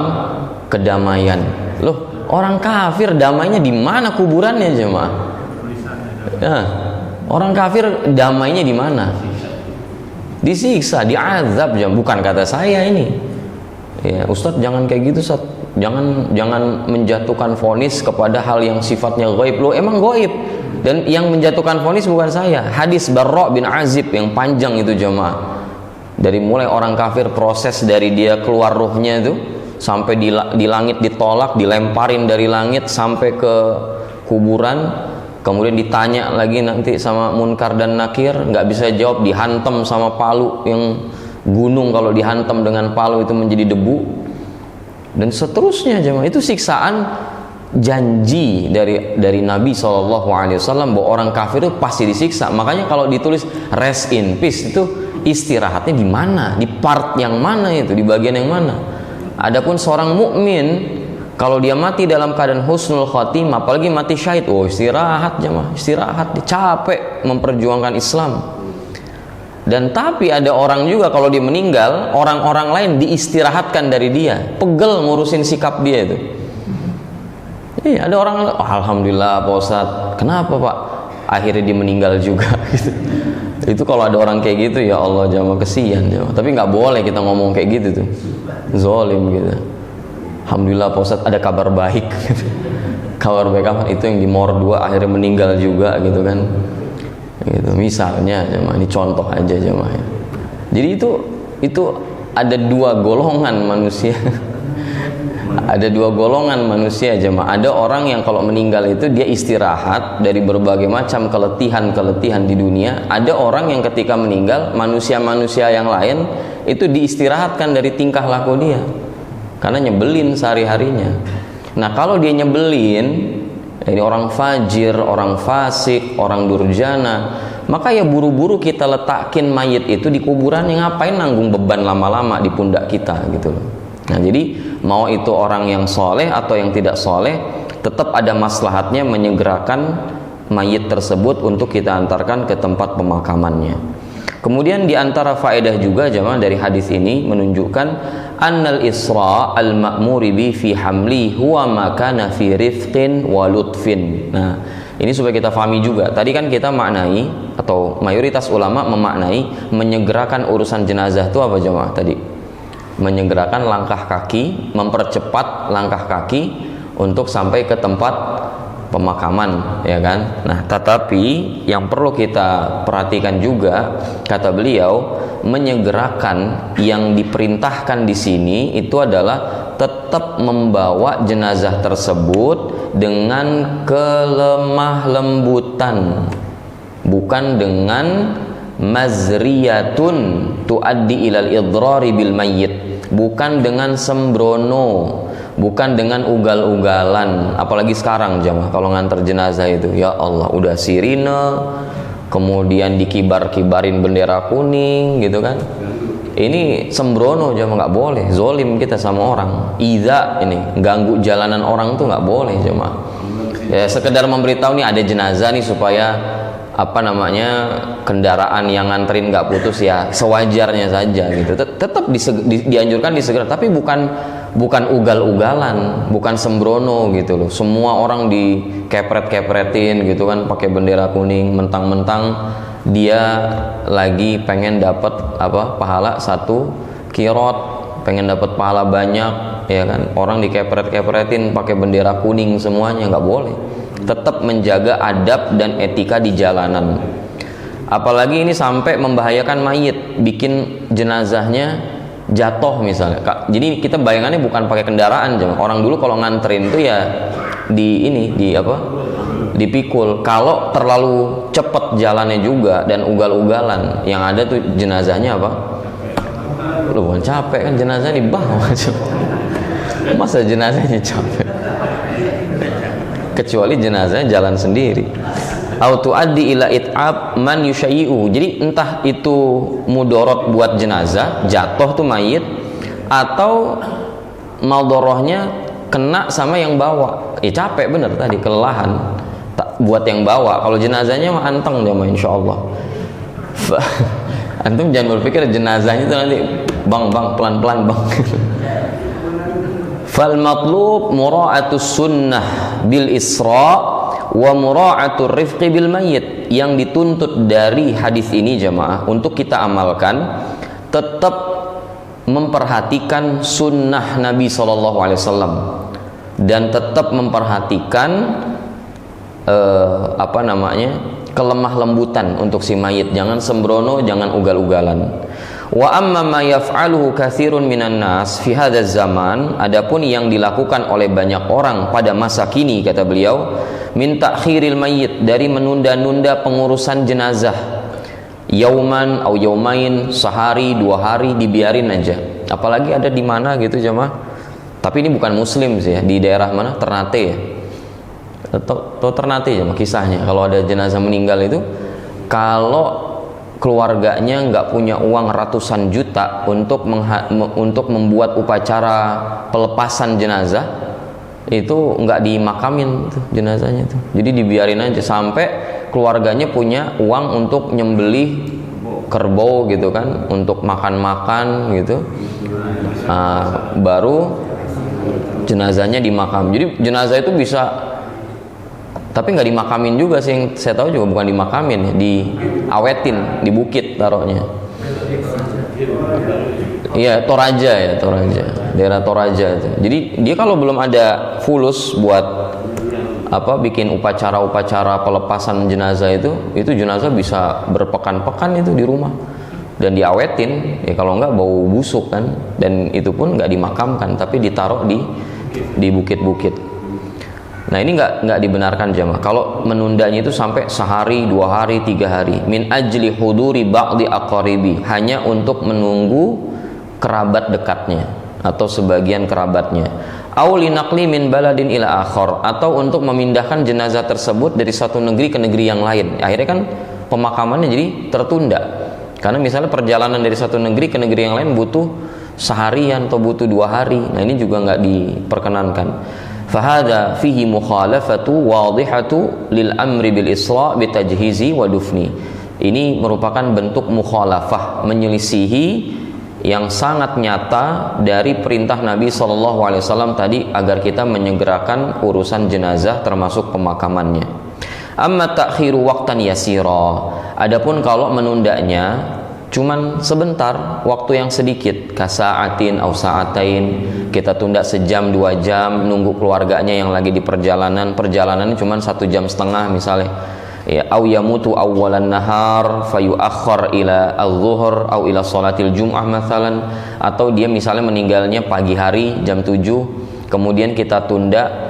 kedamaian. Loh, orang kafir damainya di mana kuburannya jemaah? Ya, orang kafir damainya di mana? Disiksa, diazab jemaah. Bukan kata saya ini. Ya, Ustadz jangan kayak gitu Ustadz. Jangan menjatuhkan vonis kepada hal yang sifatnya gaib. Loh, emang gaib. Dan yang menjatuhkan vonis bukan saya. Hadis Barra bin Azib yang panjang itu jemaah. Dari mulai orang kafir, proses dari dia keluar ruhnya itu sampai di langit ditolak, dilemparin dari langit sampai ke kuburan, kemudian ditanya lagi nanti sama Munkar dan Nakir, nggak bisa jawab, dihantam sama palu yang gunung kalau dihantam dengan palu itu menjadi debu, dan seterusnya jemaah. Itu siksaan janji dari Nabi SAW bahwa orang kafir itu pasti disiksa. Makanya kalau ditulis rest in peace itu istirahatnya di mana, di part yang mana itu, di bagian yang mana. Adapun seorang mukmin kalau dia mati dalam keadaan husnul khatimah, apalagi mati syahid, oh istirahat jemaah, istirahat, dia capek memperjuangkan Islam. Dan tapi ada orang juga kalau dia meninggal, orang-orang lain diistirahatkan dari dia, pegel ngurusin sikap dia itu. Iya, ada orang, oh, alhamdulillah Pak Ustadz, kenapa Pak? Akhirnya dia meninggal juga gitu. Itu kalau ada orang kayak gitu, ya Allah, jamaah kesian jamaah. Tapi nggak boleh kita ngomong kayak gitu tuh, zolim gitu. Alhamdulillah Pak Ustadz ada kabar baik gitu. Kabar baik apa? Itu yang di Mor 2 akhirnya meninggal juga gitu kan. Gitu. Misalnya jemaah, ini contoh aja jemaah ya. Jadi itu ada dua golongan manusia. Ada dua golongan manusia jemaah. Ada orang yang kalau meninggal itu dia istirahat dari berbagai macam keletihan di dunia. Ada orang yang ketika meninggal, manusia-manusia yang lain itu diistirahatkan dari tingkah laku dia, karena nyebelin sehari-harinya. Nah kalau dia nyebelin, ini orang fajir, orang fasik, orang durjana, maka ya buru-buru kita letakin mayit itu di kuburan. Yang ngapain nanggung beban lama-lama di pundak kita gitu loh. Nah jadi mau itu orang yang soleh atau yang tidak soleh, tetap ada maslahatnya menyegerakan mayit tersebut untuk kita antarkan ke tempat pemakamannya. Kemudian di antara faedah juga jemaah dari hadis ini menunjukkan annal isra al ma'muri bi fi hamli huwa ma kana fi rifqin wa lutfin. Nah, ini supaya kita pahami juga. Tadi kan kita maknai atau mayoritas ulama memaknai menyegerakan urusan jenazah itu apa jemaah tadi? Menyegerakan langkah kaki, mempercepat langkah kaki untuk sampai ke tempat pemakaman, ya kan? Nah, tetapi yang perlu kita perhatikan juga, kata beliau, menyegerakan yang diperintahkan di sini itu adalah tetap membawa jenazah tersebut dengan kelemah lembutan, bukan dengan mazriyatun tuaddi ilal idrari bil mayyit, bukan dengan sembrono, bukan dengan ugal-ugalan. Apalagi sekarang jamaah kalau nganter jenazah itu, ya Allah, udah sirine, kemudian dikibar-kibarin bendera kuning gitu kan. Ini sembrono jamaah, nggak boleh. Zolim kita sama orang. Iza ini ganggu jalanan orang tuh nggak boleh jamaah. Ya sekedar memberitahu nih ada jenazah nih supaya apa namanya kendaraan yang nganterin nggak putus, ya sewajarnya saja gitu. Tetap dianjurkan disegera, tapi bukan ugal-ugalan, bukan sembrono gitu loh. Semua orang dikepret-kepretin gitu kan pakai bendera kuning, mentang-mentang dia lagi pengen dapat apa pahala 1 kirot, pengen dapat pahala banyak, ya kan. Orang dikepret-kepretin pakai bendera kuning semuanya, nggak boleh. Tetap menjaga adab dan etika di jalanan. Apalagi ini sampai membahayakan mayit, bikin jenazahnya jatuh misalnya. Jadi kita bayangannya bukan pakai kendaraan aja. Orang dulu kalau nganterin tuh ya dipikul. Kalau terlalu cepet jalannya juga dan ugal-ugalan, yang ada tuh jenazahnya apa? Lu bukan capek kan, jenazah di bawah. Masa jenazahnya capek? Kecuali jenazahnya jalan sendiri. Autu addi ila it'ab man yushayyi'u. Jadi entah itu mudorot buat jenazah, jatuh tuh mayit, atau maldorohnya kena sama yang bawa. Capek bener tadi, kelelahan buat yang bawa. Kalau jenazahnya mah anteng dia mah insyaallah. Antum jangan berpikir jenazahnya itu nanti bang pelan-pelan bang. Fal matlub mura'atus sunnah bil isra wa mura'atur rifqi bil mayyit. Yang dituntut dari hadis ini jamaah untuk kita amalkan, tetap memperhatikan sunnah Nabi SAW dan tetap memperhatikan kelemah lembutan untuk si mayit. Jangan sembrono, jangan ugal-ugalan. Wa amma ma yaf'aluhu katsirun minan nas fi hadzal zaman, adapun yang dilakukan oleh banyak orang pada masa kini, kata beliau, min ta'khiril mayyit, dari menunda-nunda pengurusan jenazah, yauman au yaumain, sehari 2 hari dibiarin aja. Apalagi ada di mana gitu jemaah. Tapi ini bukan muslim sih ya, di daerah mana? Ternate ya. Atau Ternate ya kisahnya. Kalau ada jenazah meninggal itu, kalau keluarganya nggak punya uang ratusan juta untuk membuat upacara pelepasan jenazah, itu nggak dimakamin tuh jenazahnya tuh. Jadi dibiarin aja sampai keluarganya punya uang untuk nyembelih kerbau gitu kan, untuk makan-makan gitu. Baru jenazahnya dimakam. Jadi jenazah itu bisa, tapi nggak dimakamin juga sih, yang saya tahu juga bukan dimakamin, diawetin di bukit taruhnya. Iya, Toraja ya, daerah Toraja itu. Jadi dia kalau belum ada fulus buat bikin upacara pelepasan jenazah itu jenazah bisa berpekan-pekan itu di rumah dan diawetin ya, kalau nggak bau busuk kan, dan itu pun nggak dimakamkan tapi ditaruh di bukit-bukit. Nah ini nggak dibenarkan jamaah. Kalau menundanya itu sampai sehari, 2 hari, 3 hari, min ajli huduri ba'di aqaribi, hanya untuk menunggu kerabat dekatnya atau sebagian kerabatnya. Au linaqli min baladin ila akhar, atau untuk memindahkan jenazah tersebut dari satu negeri ke negeri yang lain. Akhirnya kan pemakamannya jadi tertunda. Karena misalnya perjalanan dari satu negeri ke negeri yang lain butuh seharian atau butuh 2 hari. Nah ini juga nggak diperkenankan. Fahada fihi mukhalafatu wadihatu lil amri bil isra' bitajhizi wa dufni. Ini merupakan bentuk mukhalafah, menyelisihi yang sangat nyata dari perintah Nabi SAW tadi agar kita menyegerakan urusan jenazah termasuk pemakamannya. Amma ta'khiru waqtan yasira, adapun kalau menundanya cuman sebentar, waktu yang sedikit, kasa'atin aw sa'atain, kita tunda sejam 2 jam nunggu keluarganya yang lagi di perjalanannya cuman 1,5 jam misalnya. Ya, au yamutu awwalan nahar fayuakhkhar ila adh-dhuhr au ila salatil jum'ah mathalan, atau dia misalnya meninggalnya pagi hari jam 7, kemudian kita tunda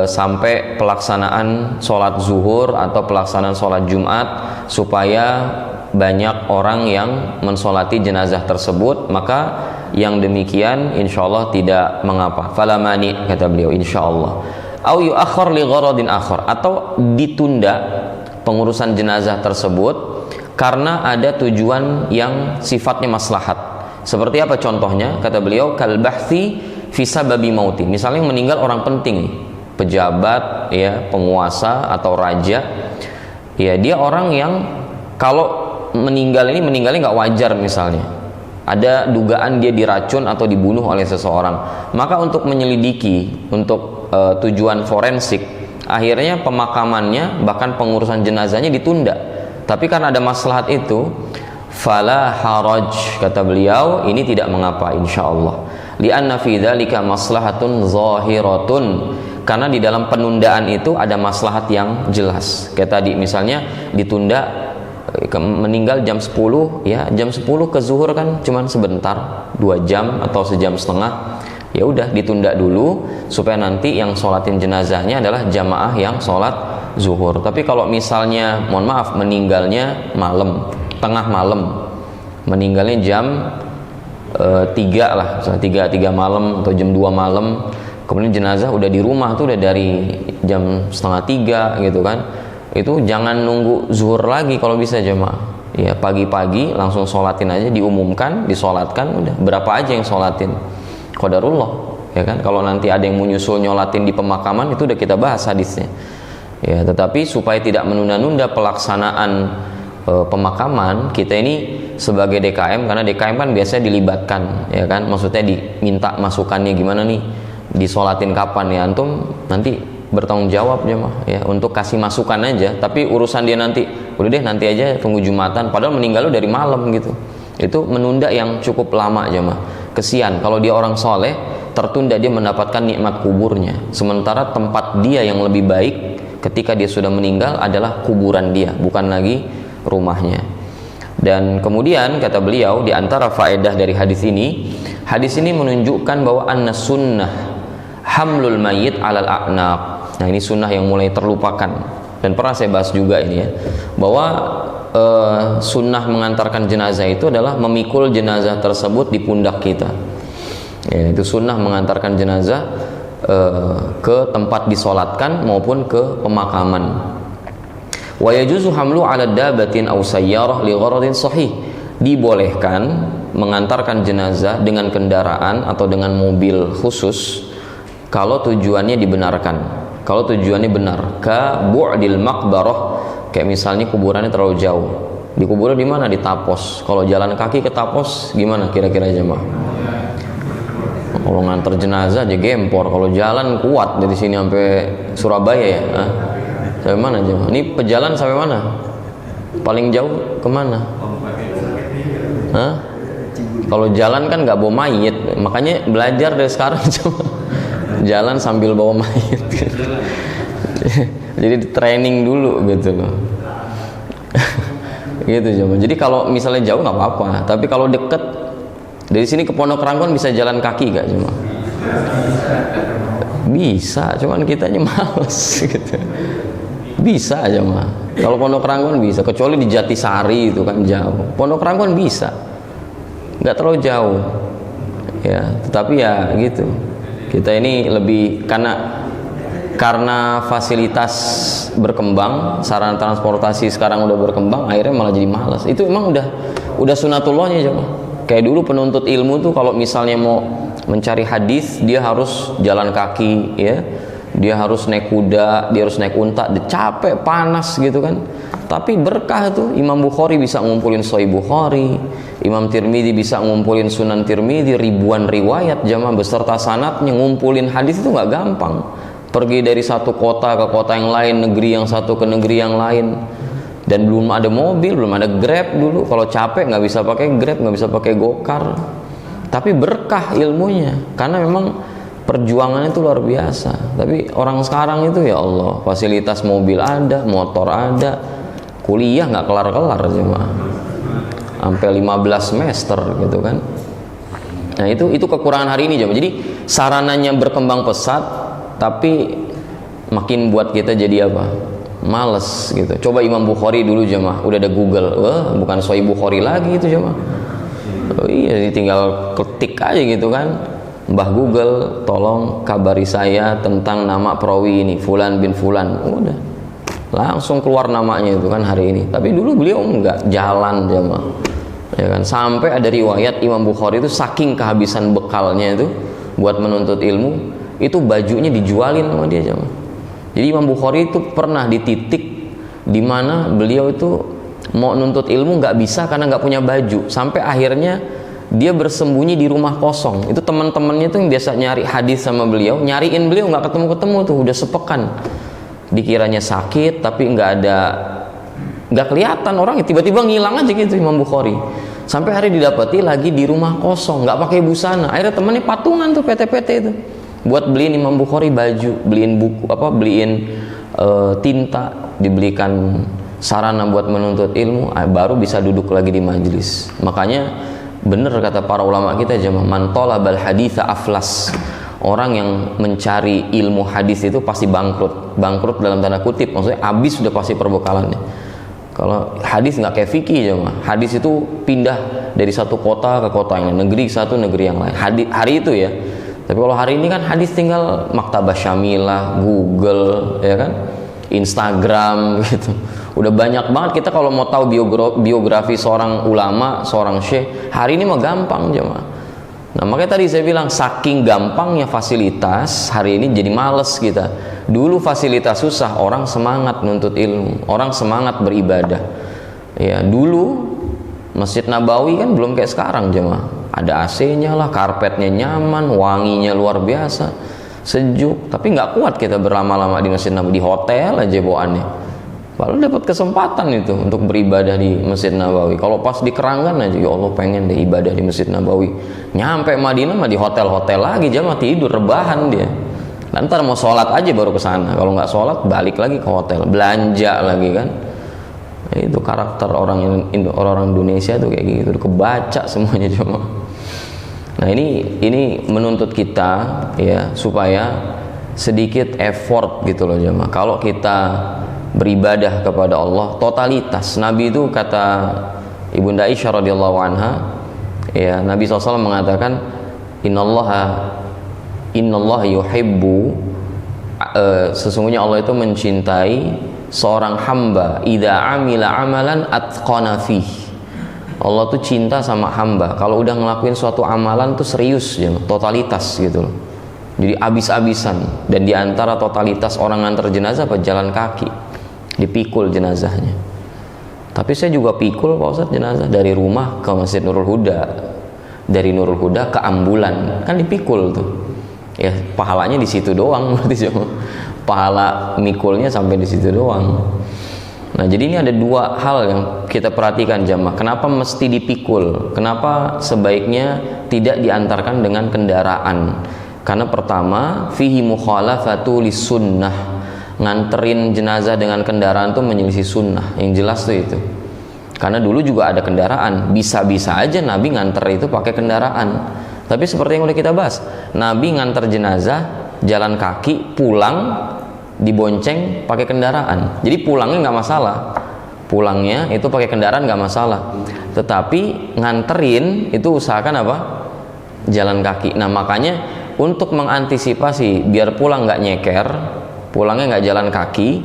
sampai pelaksanaan sholat zuhur atau pelaksanaan sholat Jumat supaya banyak orang yang mensolati jenazah tersebut, maka yang demikian insyaallah tidak mengapa. Fala mani, kata beliau, insyaallah. Au yu'akhkhar li gharadin akhar, atau ditunda pengurusan jenazah tersebut karena ada tujuan yang sifatnya maslahat. Seperti apa contohnya? Kata beliau, kal bahthi fi sababi mauti. Misalnya yang meninggal orang penting, pejabat ya, penguasa atau raja. Ya, dia orang yang kalau meninggalnya nggak wajar misalnya. Ada dugaan dia diracun atau dibunuh oleh seseorang. Maka untuk menyelidiki, untuk tujuan forensik, akhirnya pemakamannya bahkan pengurusan jenazahnya ditunda. Tapi karena ada maslahat itu, fala haraj, kata beliau, ini tidak mengapa insyaallah. Li'anna fi dzalika maslahatun zahiratun, karena di dalam penundaan itu ada maslahat yang jelas. Kayak tadi misalnya ditunda meninggal jam 10 ya, jam 10 ke zuhur kan cuman sebentar, 2 jam atau 1,5 jam. Ya udah ditunda dulu supaya nanti yang sholatin jenazahnya adalah jamaah yang sholat zuhur. Tapi kalau misalnya mohon maaf meninggalnya malam, tengah malam, meninggalnya jam 3 lah, 3 malam atau jam 2 malam, kemudian jenazah udah di rumah tuh udah dari jam 2:30 gitu kan, itu jangan nunggu zuhur lagi kalau bisa jemaah. Ya pagi-pagi langsung sholatin aja, diumumkan, disolatkan, udah berapa aja yang sholatin. Qadarullah, ya kan. Kalau nanti ada yang menyusul nyolatin di pemakaman itu udah kita bahas hadisnya. Ya, tetapi supaya tidak menunda-nunda pelaksanaan pemakaman, kita ini sebagai DKM, karena DKM kan biasanya dilibatkan, ya kan. Maksudnya diminta masukannya gimana nih, disolatin kapan ya, antum nanti bertanggung jawab jemaah ya untuk kasih masukan aja. Tapi urusan dia nanti, udah deh nanti aja tunggu Jumatan, padahal meninggal dari malam gitu. Itu menunda yang cukup lama jemaah. Kesian kalau dia orang soleh, tertunda dia mendapatkan nikmat kuburnya, sementara tempat dia yang lebih baik ketika dia sudah meninggal adalah kuburan dia, bukan lagi rumahnya. Dan kemudian kata beliau, di antara faedah dari hadis ini menunjukkan bahwa anna sunnah hamlul mayyit alal a'naq. Nah ini sunnah yang mulai terlupakan, dan pernah saya bahas juga ini ya, bahwa sunnah mengantarkan jenazah itu adalah memikul jenazah tersebut di pundak kita. Ya, itu sunnah mengantarkan jenazah ke tempat disolatkan maupun ke pemakaman. Wa yajuzu hamlu 'ala dabbatin aw sayyarah li gharadin sahih. Dibolehkan mengantarkan jenazah dengan kendaraan atau dengan mobil khusus kalau tujuannya dibenarkan. Kalau tujuannya benar, ka bu'dil maqbarah, kayak misalnya kuburannya terlalu jauh Dikuburnya di mana? Di Tapos. Kalau jalan kaki ke Tapos gimana kira-kira jemaah? Kalau nganter jenazah aja gempor. Kalau jalan kuat dari sini sampai Surabaya ya. Hah? Sampai mana jemaah? Ini pejalan sampai mana? Paling jauh kemana? Hah? Kalau jalan kan nggak bawa mayit, makanya belajar dari sekarang coba jalan sambil bawa mayit. Jadi training dulu gitu loh. Gitu coba. Jadi kalau misalnya jauh nggak apa-apa, tapi kalau deket dari sini ke Pondok Ranggon bisa jalan kaki gak cuma? Bisa, cuman kitanya males gitu. Bisa aja mah. Kalau Pondok Ranggon bisa, kecuali di Jatisari itu kan jauh. Pondok Ranggon bisa, nggak terlalu jauh. Ya, tetapi ya gitu. Kita ini lebih karena fasilitas berkembang, sarana transportasi sekarang udah berkembang, akhirnya malah jadi malas. Itu emang udah sunatullahnya coba. Kayak dulu penuntut ilmu tuh kalau misalnya mau mencari hadis, dia harus jalan kaki, ya. Dia harus naik kuda, dia harus naik unta, dia capek, panas gitu kan. Tapi berkah tuh, Imam Bukhari bisa ngumpulin Sahih Bukhari, Imam Tirmidzi bisa ngumpulin Sunan Tirmidzi, ribuan riwayat jamaah beserta sanadnya. Ngumpulin hadis itu nggak gampang. Pergi dari satu kota ke kota yang lain, negeri yang satu ke negeri yang lain, dan belum ada mobil, belum ada Grab dulu. Kalau capek nggak bisa pakai Grab, nggak bisa pakai Gokar. Tapi berkah ilmunya, karena memang perjuangannya itu luar biasa. Tapi orang sekarang itu ya Allah, fasilitas mobil ada, motor ada, kuliah nggak kelar-kelar cuma sampai 15 semester gitu kan. Nah itu kekurangan hari ini jemaah. Jadi sarananya berkembang pesat, tapi makin buat kita jadi apa? Males gitu. Coba Imam Bukhari dulu jemaah, udah ada Google, wah bukan Sahih Bukhari lagi itu jemaah. Oh iya, tinggal ketik aja gitu kan. Mbah Google, tolong kabari saya tentang nama perawi ini, Fulan bin Fulan. Udah, langsung keluar namanya itu kan hari ini. Tapi dulu beliau enggak, jalan jemaah, ya kan. Sampai ada riwayat Imam Bukhari itu saking kehabisan bekalnya itu buat menuntut ilmu, itu bajunya dijualin sama dia jemaah. Jadi Imam Bukhari itu pernah di titik di mana beliau itu mau nuntut ilmu nggak bisa karena nggak punya baju. Sampai akhirnya dia bersembunyi di rumah kosong. Itu teman-temannya tuh yang biasa nyari hadis sama beliau, nyariin beliau nggak ketemu tuh, udah sepekan. Dikiranya sakit tapi nggak kelihatan orang, tiba-tiba ngilang aja gitu Imam Bukhari. Sampai hari didapati lagi di rumah kosong, nggak pakai busana. Akhirnya temannya patungan tuh PT-PT itu buat beliin Imam Bukhari baju, beliin buku beliin tinta, dibelikan sarana buat menuntut ilmu, baru bisa duduk lagi di majelis. Makanya bener kata para ulama kita jemaah, man talabal haditsa aflas. Orang yang mencari ilmu hadis itu pasti bangkrut. Bangkrut dalam tanda kutip, maksudnya habis sudah pasti perbekalannya. Kalau hadis nggak kayak fikih jemaah. Hadis itu pindah dari satu kota ke kota yang lain, negeri satu negeri yang lain. Hari itu ya. Tapi kalau hari ini kan hadis tinggal Maktabah Syamilah, Google, ya kan? Instagram gitu. Udah banyak banget kita kalau mau tahu biografi seorang ulama, seorang syekh, hari ini mah gampang jemaah. Nah makanya tadi saya bilang saking gampangnya fasilitas, hari ini jadi males kita. Dulu fasilitas susah, orang semangat nuntut ilmu, orang semangat beribadah. Ya dulu Masjid Nabawi kan belum kayak sekarang jemaah. Ada AC-nya lah, karpetnya nyaman, wanginya luar biasa, sejuk. Tapi nggak kuat kita berlama-lama di Masjid Nabawi, di hotel aja bawaannya. Lalu dapat kesempatan itu untuk beribadah di Masjid Nabawi. Kalau pas di Keranggan aja, ya Allah pengen deh ibadah di Masjid Nabawi. Nyampe Madinah mah di hotel-hotel lagi, jamaah tidur rebahan dia. Ntar mau sholat aja baru ke sana. Kalau nggak sholat balik lagi ke hotel, belanja lagi kan. Itu karakter orang Indonesia tuh kayak gitu, kebaca semuanya jamaah. Nah ini menuntut kita ya supaya sedikit effort gitu loh jamaah. Kalau kita beribadah kepada Allah totalitas. Nabi itu kata Ibunda Aisyah radhiyallahu anha, ya Nabi SAW mengatakan innallaha yuhibbu, sesungguhnya Allah itu mencintai seorang hamba idza amila amalan atqana fih. Allah tuh cinta sama hamba kalau udah ngelakuin suatu amalan tuh serius ya, totalitas gitu loh. Jadi abis-abisan. Dan diantara totalitas orang nganter jenazah apa? Jalan kaki, dipikul jenazahnya. Tapi saya juga pikul Pak Ustadz jenazah dari rumah ke Masjid Nurul Huda, dari Nurul Huda ke ambulan, kan dipikul tuh. Ya pahalanya di situ doang berarti cuma pahala mikulnya sampai di situ doang. Nah jadi ini ada dua hal yang kita perhatikan jamaah. Kenapa mesti dipikul? Kenapa sebaiknya tidak diantarkan dengan kendaraan? Karena pertama, fihi mukhalafatu lis-sunnah. Nganterin jenazah dengan kendaraan tuh menyelisih sunnah. Yang jelas tuh itu. Karena dulu juga ada kendaraan. Bisa-bisa aja Nabi nganter itu pakai kendaraan. Tapi seperti yang udah kita bahas, Nabi nganter jenazah jalan kaki, pulang dibonceng pakai kendaraan. Jadi pulangnya nggak masalah. Pulangnya itu pakai kendaraan nggak masalah. Tetapi nganterin itu usahakan apa? Jalan kaki. Nah makanya untuk mengantisipasi biar pulang nggak nyeker, pulangnya nggak jalan kaki,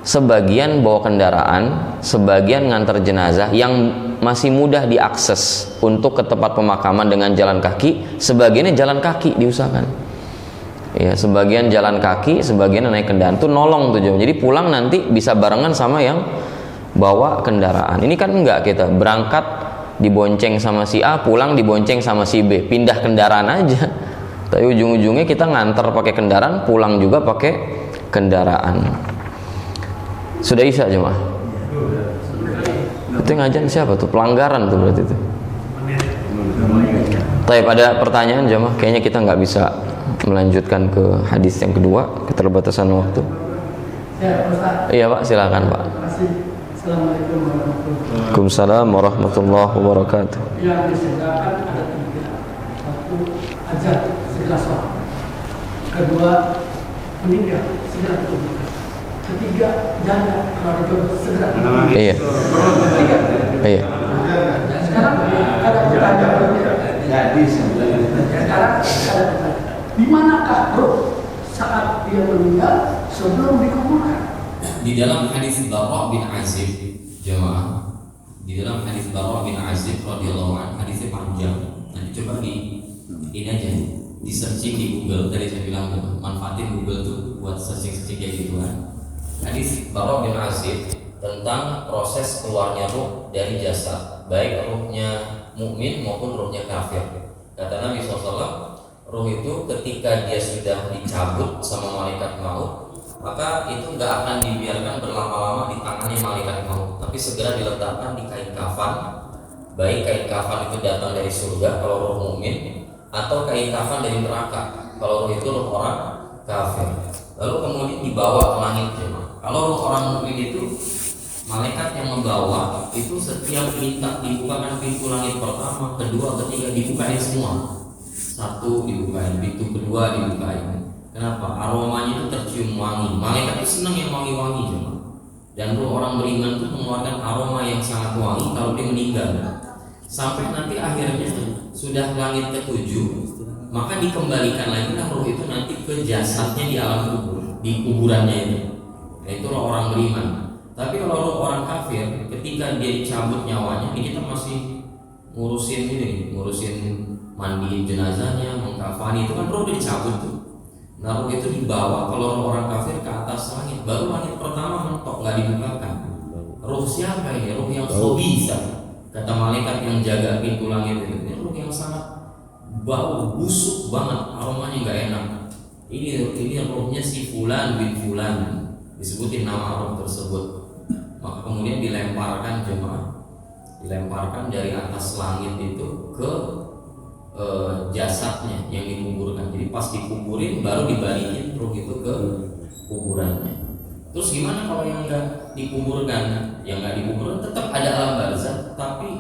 sebagian bawa kendaraan, sebagian nganter jenazah yang masih mudah diakses untuk ke tempat pemakaman dengan jalan kaki, sebagiannya jalan kaki diusahakan. Ya, sebagian jalan kaki, sebagian naik kendaraan tuh nolong tuh. Jadi pulang nanti bisa barengan sama yang bawa kendaraan. Ini kan enggak, kita berangkat dibonceng sama si A, pulang dibonceng sama si B, pindah kendaraan aja. Tapi ujung-ujungnya kita nganter pakai kendaraan, pulang juga pakai kendaraan. Sudah isya jemaah? Itu ngajan siapa tuh? Pelanggaran tuh berarti itu. Tapi ada pertanyaan jemaah? Kayaknya kita nggak bisa melanjutkan ke hadis yang kedua, keterbatasan waktu. Ya, Ustaz. Iya Pak, silakan Pak. Assalamualaikum warahmatullahi wabarakatuh. Waalaikumsalam warahmatullahi wabarakatuh. Yang disegerakan ada tiga. Satu, azan segera sholat. Kedua, meninggal segera dikuburkan. Ketiga, janda kalau jodoh segera. Iya. Ketiga. Iya. Sekarang ada pertanyaan. Sekarang ada pertanyaan. Di manakah roh saat dia meninggal sebelum dikuburkan? Di dalam hadis Barra bin Azib, jemaah, di dalam hadis Barra bin Azib radhiyallahu anhu, hadisnya panjang. Nanti coba ini aja di searching di Google. Tadi saya bilang manfaatin Google tuh buat searching kayak gituan. Hadis Barra bin Azib tentang proses keluarnya ruh dari jasad, baik ruhnya mukmin maupun ruhnya kafir. Kata Nabi SAW, ruh itu ketika dia sudah dicabut sama malaikat maut, maka itu nggak akan dibiarkan berlama-lama di tangannya malaikat maut, tapi segera diletakkan di kain kafan. Baik kain kafan itu datang dari surga kalau ruh mukmin, atau kain kafan dari neraka kalau ruh itu ruh orang kafir. Lalu kemudian dibawa ke langit. Kalau ruh orang mukmin itu, malaikat yang membawa itu setiap minta dibukakan pintu langit pertama, kedua, ketiga, dibukain semua. Satu dibukain, pintu kedua dibukain. Kenapa? Aromanya itu tercium wangi. Malaikat itu senang yang wangi-wangi cuma. Dan ruh orang beriman itu mengeluarkan aroma yang sangat wangi kalau dia meninggal. Sampai nanti akhirnya sudah langit ketujuh, maka dikembalikan lagi lah ruh itu nanti ke jasadnya di alam kubur, di kuburannya itu. Nah, itu ruh orang beriman. Tapi kalau ruh orang kafir, ketika dia dicabut nyawanya, ini kita masih ngurusin mandiin jenazahnya, mengkafani, itu kan roh udah dicabut tuh. Nah roh itu dibawa kalau orang kafir ke atas langit, baru langit pertama mentok, nggak dibukakan. Roh siapa ini? Roh yang bisa, kata malaikat yang jaga pintu langit itu. Ini roh yang sangat bau, busuk banget, aromanya nggak enak. Ini rohnya si Fulan bin Fulan, disebutin nama roh tersebut. Maka kemudian dilemparkan dari atas langit itu ke jasadnya yang dikuburkan. Jadi pas dikuburin baru dibalikin roh itu ke kuburannya. Terus gimana kalau yang nggak dikuburkan? Yang nggak dikuburkan tetap ada alam barzakh, tapi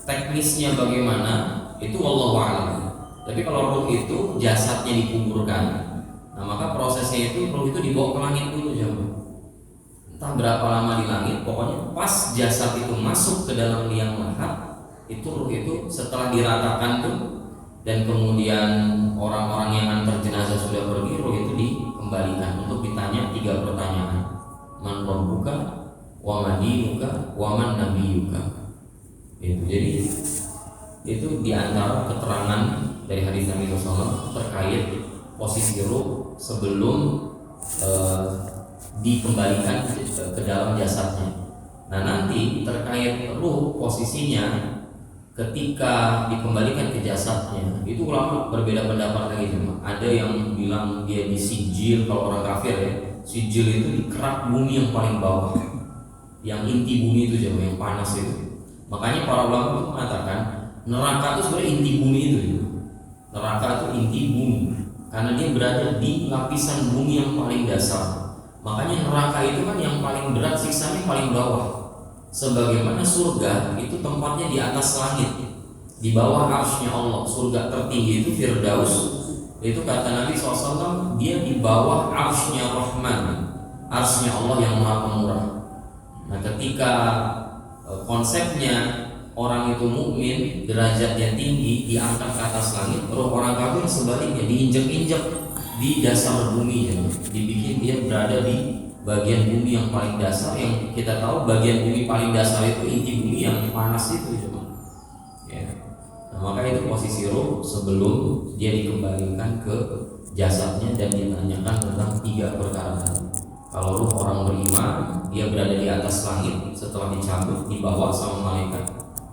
teknisnya bagaimana itu wallahu a'lam. Tapi kalau roh itu jasadnya dikuburkan, nah maka prosesnya itu roh itu dibawa ke langit dulu jemaah. Entah berapa lama di langit, pokoknya pas jasad itu masuk ke dalam liang lahat, itu ruh itu setelah diratakan tuh, dan kemudian orang-orang yang antar jenazah sudah pergi, ruh itu dikembalikan untuk ditanya 3 pertanyaan. Man rabbuka, wa man dinuka, wa man nabiyuka. Itu jadi itu diantara keterangan dari hadis Nabi SAW terkait posisi ruh sebelum dikembalikan ke dalam jasadnya. Nah nanti terkait ruh posisinya ketika dikembalikan ke jasadnya itu ulama berbeda pendapat lagi cuma. Ada yang bilang dia disijil, kalau orang kafir ya, sijil itu di kerak bumi yang paling bawah, yang inti bumi itu jauh, yang panas itu. Makanya para ulama itu mengatakan neraka itu sebenarnya inti bumi itu. Neraka itu inti bumi karena dia berada di lapisan bumi yang paling dasar. Makanya neraka itu kan yang paling berat siksanya paling bawah. Sebagaimana surga itu tempatnya di atas langit, di bawah arsy-Nya Allah. Surga tertinggi itu Firdaus, itu kata Nabi SAW, dia di bawah arsy-Nya Rahman, arsy-Nya Allah yang Maha Pemurah. Nah ketika konsepnya orang itu mukmin, derajatnya tinggi, diangkat ke atas langit, roh orang kafir sebaliknya diinjak-injak di dasar bumi, ya. Dibikin dia berada di bagian bumi yang paling dasar, yang kita tahu bagian bumi paling dasar itu inti bumi yang panas itu cuma. Ya. Nah, maka itu posisi roh sebelum dia dikembalikan ke jasadnya dan ditanyakan tentang 3 perkara. Kalau roh orang beriman, dia berada di atas langit setelah dicabut, dibawa sama malaikat.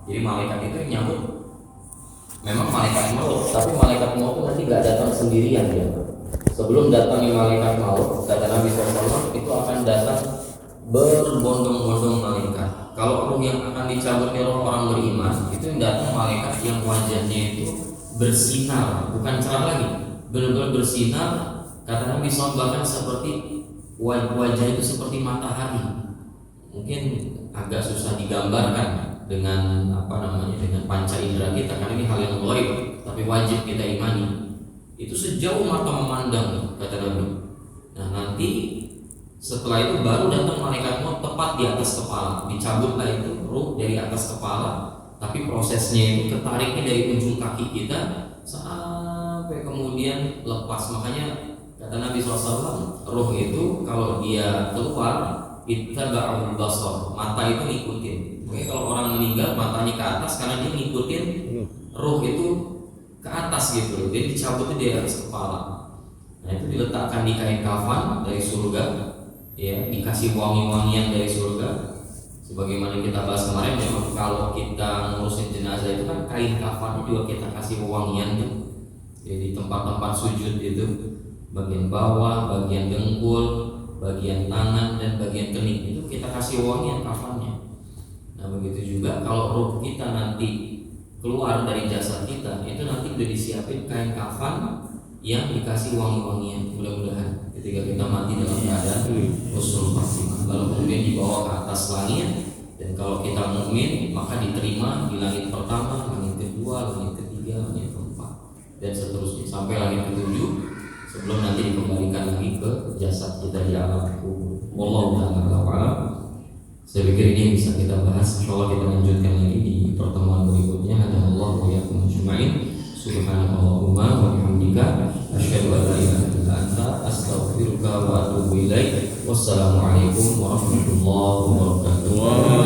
Jadi malaikat itu yang nyambut. Memang malaikat maut, tapi malaikat maut itu nanti gak datang sendirian ya. Sebelum datangnya malaikat maut, kata Nabi SAW, itu akan datang berbondong-bondong malaikat. Kalau roh yang akan dicabutnya roh orang beriman, itu yang datang malaikat yang wajahnya itu bersinar, bukan cerah lagi, benar-benar bersinar. Kata Nabi SAW bahkan seperti wajah itu seperti matahari. Mungkin agak susah digambarkan dengan dengan panca indera kita, karena ini hal yang gaib, tapi wajib kita imani. Itu sejauh mata memandang, kata Nabi. Nah nanti setelah itu baru datang malaikat maut tepat di atas kepala, dicabutlah itu ruh dari atas kepala, tapi prosesnya itu ketariknya dari ujung kaki kita sampai kemudian lepas. Makanya kata Nabi SAW, ruh itu kalau dia keluar ittaba'ul basar, mata itu ngikutin. Oke, kalau orang meninggal matanya ke atas karena dia ngikutin ruh itu ke atas gitu, jadi dicabutnya di atas kepala. Nah itu diletakkan di kain kafan dari surga, ya, dikasih wangi-wangian dari surga. Sebagaimana kita bahas kemarin, memang kalau kita ngurusin jenazah itu kan kain kafan juga kita kasih wangian tuh. Jadi tempat-tempat sujud itu, bagian bawah, bagian dengkul, bagian tangan dan bagian kening itu kita kasih wangian kafannya. Nah begitu juga kalau roh kita nanti keluar dari jasad kita, itu nanti udah disiapin kain kafan yang dikasih wangi-wangian. Mudah-mudahan ketika kita mati dalam keadaan husnul khatimah, lalu kemudian dibawa ke atas langit. Dan kalau kita mukmin maka diterima di langit pertama, langit kedua, langit ketiga, langit keempat, dan seterusnya sampai langit ketujuh, sebelum nanti dikembalikan lagi ke jasad kita di alam kubur. Wallahu ta'ala a'lam. Saya pikir ini bisa kita bahas. Insyaallah kita lanjutkan lagi di pertemuan berikutnya. Hadallahu wa iyyakum ajma'in. Subhanallahumma wa bihamdika asyhadu an la ilaha illa anta astaghfiruka wa atubu ilaik. Wassalamualaikum warahmatullahi wabarakatuh.